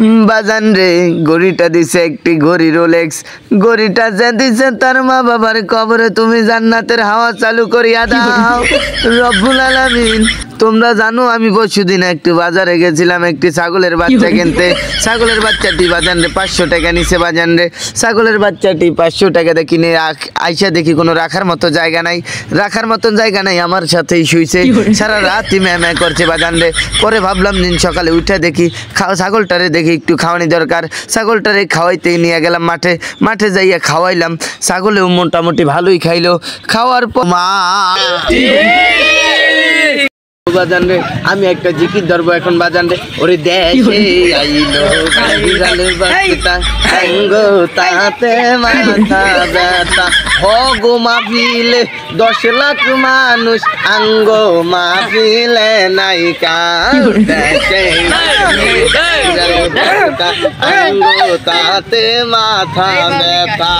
বাজান রে গড়িটা দিছে একটি ঘড়ি রোলেক্স, গড়িটা যে দিছে তার মা বাবার কবরে তুমি জান্নাতের হাওয়া চালু করিয়া দাও রব্বুল আলামিন। তোমরা জানো আমি পরশুদিন একটু বাজারে গেছিলাম একটি ছাগলের বাচ্চা কিনতে। ছাগলের বাচ্চাটি বাজান রে 500 টাকা নিছে। বাজান রে ছাগলের বাচ্চাটি 500 টাকা দিয়ে কিনে আইসা দেখি কোনো রাখার মতো জায়গা নাই, রাখার মতন জায়গা নাই, আমার সাথেই শুইছে সারা রাতই ম্যাঁ করছে বাজান রে। পরে ভাবলাম দিন সকালে উঠে দেখি ছাগলটারে দেখি একটু খাওয়ানি দরকার, ছাগলটারে খাওয়াইতেই নিয়ে গেলাম মাঠে। মাঠে যাইয়া খাওয়াইলাম, ছাগলেও মোটামুটি ভালোই খাইলো। খাওয়ার পর মা বাজান রে আমি একটা জিকির ধরবো এখন বাজান রে। ওরে দেশে আইলো বিড়ালের বাচ্চাটা আঙ্গো তাতে মাথা ব্যথা হগো মাহফিলে 10 লাখ মানুষ আঙ্গো মাহফিলে নাইকা দেশে আঙ্গো তাতে মাথা ব্যথা।